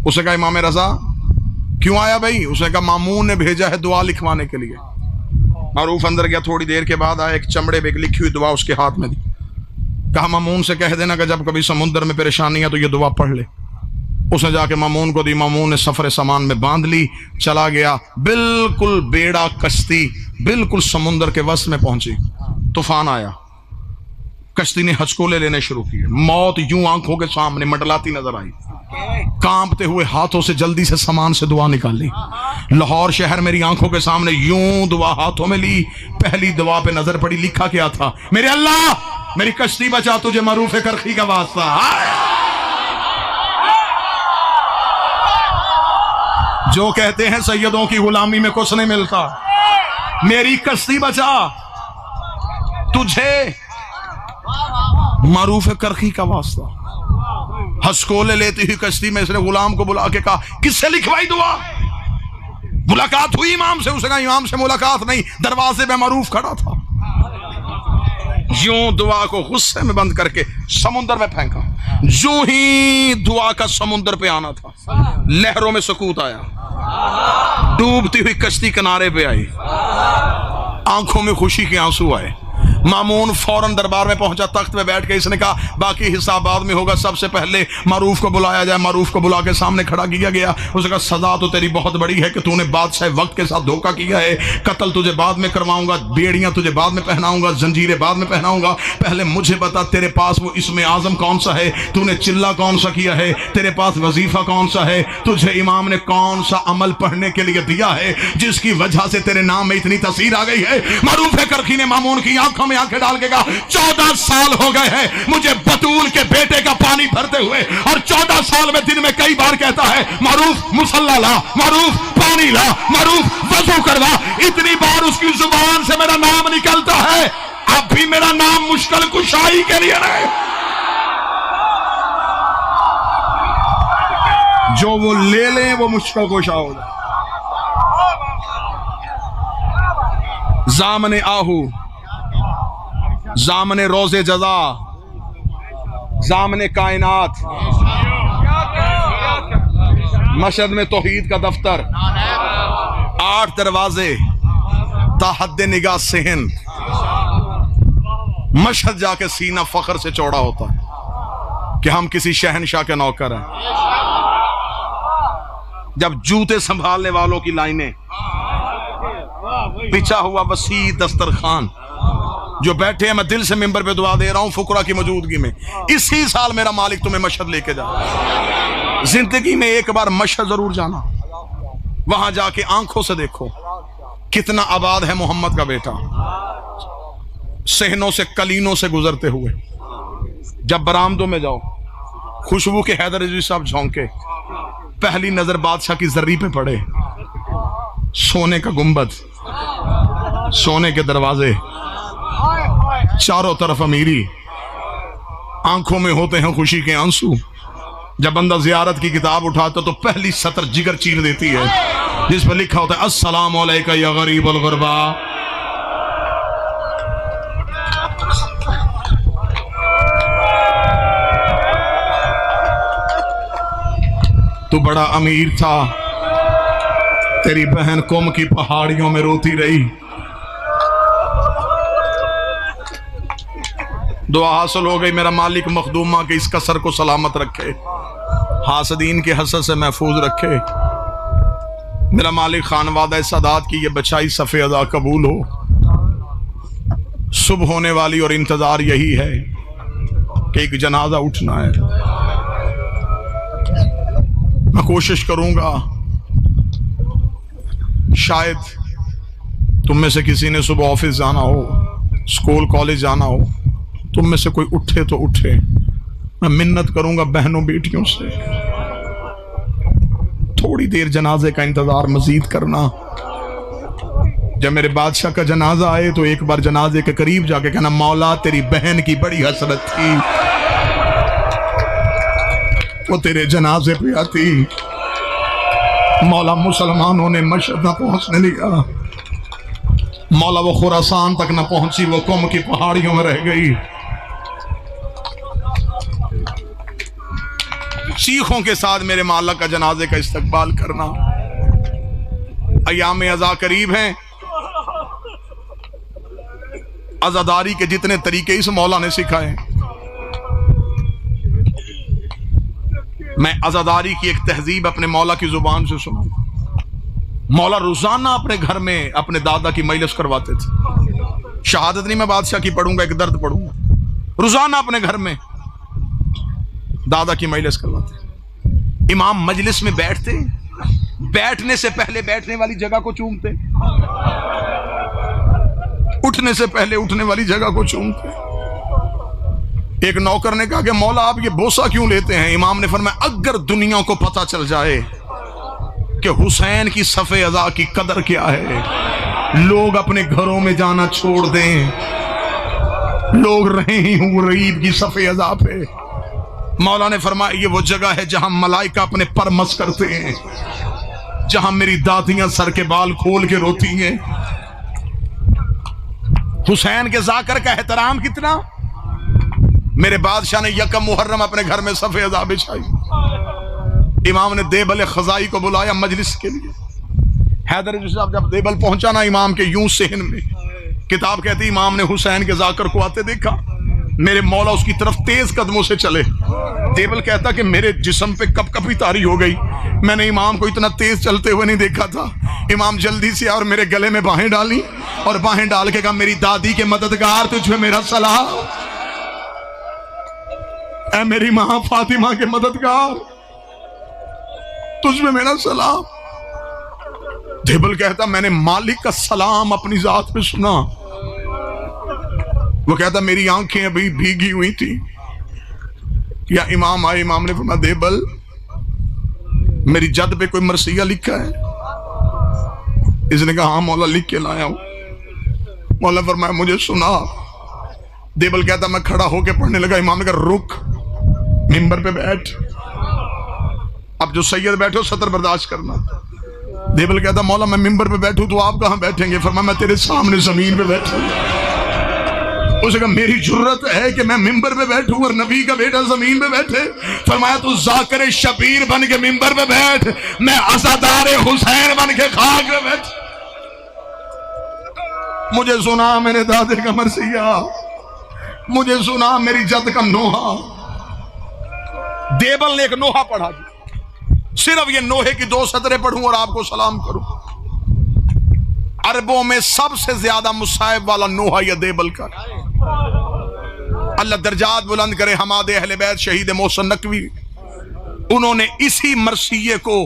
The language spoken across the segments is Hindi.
उसे कहा इमाम रजा क्यों आया भाई? उसने कहा मामून ने भेजा है दुआ लिखवाने के लिए। मारूफ अंदर गया, थोड़ी देर के बाद आया, एक चमड़े पे एक लिखी हुई दुआ उसके हाथ में दी। कहा मामून से कह देना कि जब कभी समुद्र में परेशानी है तो ये दुआ पढ़ ले। उसने जाके मामून को दी, मामून ने सफर सामान में बांध ली, चला गया। बिल्कुल बेड़ा कश्ती बिल्कुल समुद्र के वस्त में पहुंची। तूफान आया, कश्ती ने हचकोले लेने शुरू किए। मौत यूं आंखों के सामने मंडलाती नजर आई। कांपते हुए हाथों से जल्दी से सामान से दुआ निकाली। लाहौर शहर मेरी आंखों के सामने, यूं दुआ हाथों में ली। पहली दुआ पे नजर पड़ी, लिखा क्या था? मेरे अल्लाह मेरी कश्ती बचा, तुझे मरूफ करखी का वास्ता। जो कहते हैं सैयदों की गुलामी में कुछ नहीं मिलता, मेरी कश्ती बचा, तुझे मरूफ करखी का वास्ता। हंसकोले लेती हुई कश्ती में इसने गुलाम को बुला के कहा किससे लिखवाई दुआ? मुलाकात हुई इमाम से? उसने कहा इमाम से मुलाकात नहीं, दरवाजे पे मरूफ खड़ा था। यूं दुआ को गुस्से में बंद करके समुद्र में फेंका। जो ही दुआ का समुद्र पे आना था, लहरों में सुकूत आया। डूबती हुई कश्ती किनारे पे आई, आंखों में खुशी के आंसू आए। मामून फौरन दरबार में पहुंचा, तख्त में बैठ के इसने कहा बाकी हिसाब बाद में होगा, सबसे पहले मारूफ को बुलाया जाए। मारूफ को बुला के सामने खड़ा किया गया। उसने कहा सजा तो तेरी बहुत बड़ी है कि तूने बादशाह वक्त के साथ धोखा किया है। कत्ल तुझे बाद में करवाऊंगा, बेड़ियां तुझे बाद में पहनाऊंगा, जंजीरें बाद में पहनाऊंगा। पहले मुझे बता तेरे पास वो इसमें आजम कौन सा है? तूने चिल्ला कौन सा किया है? तेरे पास वजीफा कौन सा है? तुझे इमाम ने कौन सा अमल पढ़ने के लिए दिया है जिसकी वजह से तेरे नाम में इतनी तस्वीर आ गई है? मारूफ करखी ने मामून की आंखों में आंखें डाल के कहा 14 साल हो गए हैं मुझे बतूल के बेटे का पानी भरते हुए, और 14 साल में दिन में कई बार कहता है मारूफ मुसल्ला ला, मारूफ पानी ला, मारूफ वजू करवा। इतनी बार उसकी जुबान से मेरा नाम निकलता है, अब भी मेरा नाम मुश्किल कुशाई के लिए नहीं। जो वो ले ले वो मुश्किल कुशा हो जाए। जामने आहू, जामने रोजे जजा, जामने कायनात, मशहद में तौहीद का दफ्तर, 8 दरवाजे, ताहद्दे निगाह सेहन। मशहद जाके सीना फख्र से चौड़ा होता है कि हम किसी शहनशाह के नौकर हैं। जब जूते संभालने वालों की लाइनें, बिछा हुआ वसी दस्तरखान, जो बैठे हैं, मैं दिल से मिंबर पे दुआ दे रहा हूं फुकरा की मौजूदगी में, इसी साल मेरा मालिक तुम्हें मशहद लेके जा। जिंदगी में एक बार मशहद जरूर जाना, वहां जाके आंखों से देखो कितना आबाद है मोहम्मद का बेटा। सहनों से कलीनों से गुजरते हुए जब बरामदों में जाओ, खुशबू के हैदर रजी साहब झोंके, पहली नजर बादशाह की जर्री पे पड़े। सोने का गुंबद, सोने के दरवाजे, चारों तरफ अमीरी, आंखों में होते हैं खुशी के आंसू। जब बंदा जियारत की किताब उठाता तो पहली सतर जिगर चीर देती है, जिस पर लिखा होता है अस्सलाम अलैका या गरीबुल गुरबा। तू बड़ा अमीर था, तेरी बहन कुम की पहाड़ियों में रोती रही। दुआ हासिल हो गई, मेरा मालिक मखदूमा के इस कसर को सलामत रखे, हासदीन के हसद से महफूज रखे। मेरा मालिक खानवादा सादात की ये बचाई सफ़े अदा कबूल हो। सुबह होने वाली और इंतजार यही है कि एक जनाजा उठना है। मैं कोशिश करूंगा, शायद तुम में से किसी ने सुबह ऑफिस जाना हो, स्कूल कॉलेज जाना हो, तुम में से कोई उठे तो उठे। मैं मिन्नत करूंगा बहनों बेटियों से, थोड़ी देर जनाजे का इंतजार मजीद करना। जब मेरे बादशाह का जनाजा आए तो एक बार जनाजे के करीब जाके कहना मौला तेरी बहन की बड़ी हसरत थी, वो तेरे जनाजे पे आती। मौला मुसलमानों ने मशहद न पहुंचने दिया, मौला वो खुरासान तक न पहुंची, वो कुम की पहाड़ियों में रह गई। चीखों के साथ मेरे मौला का जनाजे का इस्तकबाल करना। अयाम अज़ा करीब हैं, अज़ादारी के जितने तरीके इस मौला ने सिखाए, मैं अज़ादारी की एक तहजीब अपने मौला की जुबान से सुना। मौला रोजाना अपने घर में अपने दादा की मजलिस करवाते थे। शहादत नहीं मैं बादशाह की पढ़ूंगा, एक दर्द पढ़ूंगा। रोजाना अपने घर में दादा की मजलिस करवाते। इमाम मजलिस में बैठते, बैठने से पहले बैठने वाली जगह को चूमते, उठने से पहले उठने वाली जगह को चूमते। एक नौकर ने कहा कि मौला आप ये बोसा क्यों लेते हैं? इमाम ने फरमाया अगर दुनिया को पता चल जाए कि हुसैन की सफ़े अज़ा की कदर क्या है, लोग अपने घरों में जाना छोड़ दें, लोग रहे ही हूं गरीब की सफ़े अज़ा पे। मौला ने फरमाया ये वो जगह है जहां मलाइका अपने पर मस करते हैं, जहां मेरी दादियां सर के बाल खोल के रोती हैं। हुसैन के जाकर का एहतराम कितना। मेरे बादशाह ने यकम मुहर्रम अपने घर में सफ़े अज़ा बिछाई। इमाम ने देबल खजाई को बुलाया मजलिस के लिए। हैदर साहब जब देबल पहुंचा ना इमाम के यूं सहन में, किताब कहती इमाम ने हुसैन के जाकर को आते देखा। मेरे मौला उसकी तरफ तेज कदमों से चले। देबल कहता कि मेरे जिस्म पे कपकपी तारी हो गई, मैंने इमाम को इतना तेज चलते हुए नहीं देखा था। इमाम जल्दी से और मेरे गले में बाहें डाली और बाहें डाल के कहा मेरी दादी के मददगार तुझे मेरा सलाम, ऐ मेरी मां फातिमा के मददगार तुझमें मेरा सलाम। देबल कहता मैंने मालिक का सलाम अपनी जात पे सुना। वो कहता मेरी आंखें अभी भीगी हुई थी। या इमाम आए, इमाम ने फरमाया देबल मेरी जद पे कोई मरसिया लिखा है? इसने कहा हाँ मौला लिख के लाया हूं। मौला फरमाया मुझे सुना। देबल कहता मैं खड़ा होके पढ़ने लगा। इमाम ने कहा रुक, मिंबर पे बैठ, अब जो सैयद बैठो सतर बर्दाश्त करना। देबल कहता मौला मैं मिंबर पे बैठूं तो आप कहां बैठेंगे? फरमाया मैं तेरे सामने जमीन पे बैठूंगा। उसे कहा मेरी जुर्रत है कि मैं मिंबर पे बैठूं और नबी का बेटा जमीन पे बैठे? फरमाया तू जाकिर शबीर बन के मिंबर पे बैठ, मैं अज़ादार हुसैन बन के खाक पे बैठ। मुझे सुना मेरे दादे का मरसिया, मुझे सुना मेरी जद का नोहा। देबल ने एक नोहा पढ़ा, सिर्फ ये नोहे की 2 सतरें पढ़ूं और आपको सलाम करूं। अरबों में सबसे ज्यादा मुसाहिब वाला नोहा या देबल का। अल्लाह दर्जात बुलंद करे हमादे अहले बैत शहीद मोहसिन नकवी, उन्होंने इसी मरसिये को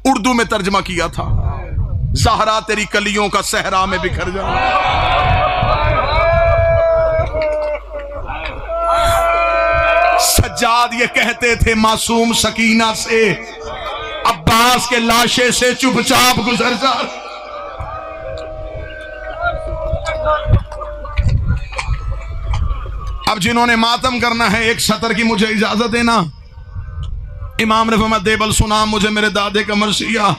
उर्दू में तर्जमा किया था। ज़हरा तेरी कलियों का सहरा में बिखर जा। सज्जाद ये कहते थे मासूम सकीना से अब्बास के लाशे से चुपचाप गुजर जा। अब जिन्होंने मातम करना है एक सतर की मुझे इजाजत देना। इमाम ने फरमाया देबल सुना मुझे मेरे दादे का मरसिया।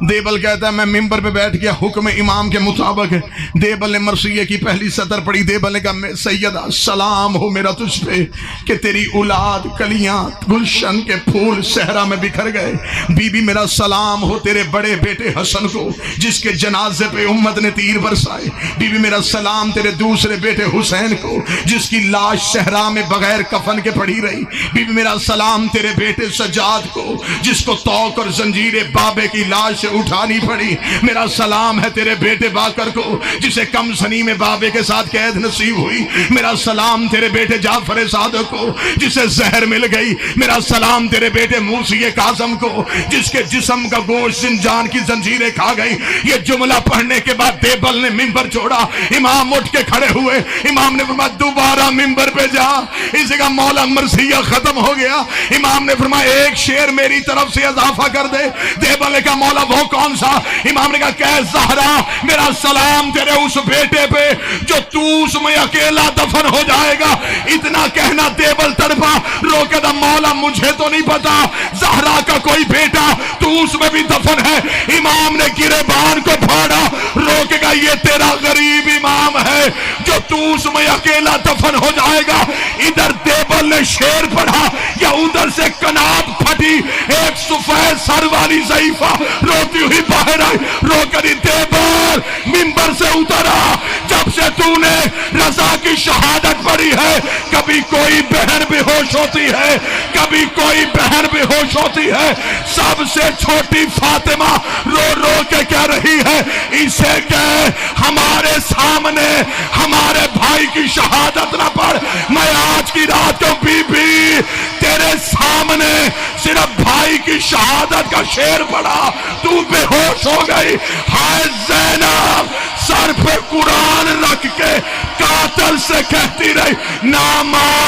देबल कहता है मैं मिंबर पे बैठ गया, हुक्म इमाम के मुताबिक देबल ने मरसिये की पहली सतर पढ़ी। देबल ने कहा सैयदा सलाम हो मेरा तुझ पे कि तेरी औलाद कलियां गुलशन के फूल सहरा में बिखर गए। बीबी मेरा सलाम हो तेरे बड़े बेटे हसन को जिसके जनाजे पे उम्मत ने तीर बरसाए। बीबी मेरा सलाम तेरे दूसरे बेटे हुसैन को जिसकी लाश सहरा में बगैर कफन के पड़ी रही। बीबी मेरा सलाम तेरे बेटे सज्जाद को जिसको तौक और जंजीरे बाबे की लाश उठानी पड़ी। मेरा सलाम है तेरे बेटे बाकर को जिसे कम सनी में बाबे के साथ कैद नसीब हुई। मेरा सलाम तेरे बेटे जाफर सादक को जिसे जहर मिल गई। मेरा सलाम तेरे बेटे मूसी काजम को जिसके जिस्म का गोश्त जिंजान की जंजीरें खा गई। ये जुमला पढ़ने के बाद देबल ने मिंबर छोड़ा। इमाम उठ के खड़े हुए। इमाम ने फरमाया दोबारा मिंबर पे जा, इसी का मौला मरसिया खत्म हो गया। इमाम ने फरमाया एक शेर मेरी तरफ से इजाफा कर दे। देबल का मौला वो कौन सा? इमाम ने कहा कह ज़हरा मेरा सलाम तेरे उस बेटे पे जो तू उसमें अकेला दफन हो जाएगा। इतना कहना देवल तड़पा, रोके दा मौला मुझे तो नहीं पता ज़हरा का कोई बेटा तू उसमें भी दफन है। इमाम ने गिरेबान को फाड़ा, रोकेगा ये तेरा गरीब इमाम है जो तू उसमें अकेला दफन हो जाएगा। इधर देवल ने शेर पढ़ा या उधर से कनात फटी, एक सफेद सर वाली ज़ईफा रोती हुई बाहर आई, रोकरी देवल मिंबर से उतरा। जब से तूने रजा की शहादत पढ़ी है, कभी कोई बहन बेहोश होती है, कभी कोई बहन बेहोश होती है, सबसे छोटी फातिमा रो रो के कह रही है इसे कह हमारे सामने हमारे भाई की शहादत ना पढ़। मैं आज की रात को बीबी तेरे सामने सिर्फ भाई की शहादत का शेर पढ़ा, तू बेहोश हो गई। हाय ज़ैनब सर पे कुरान रख के कातिल से कहती रही ना मां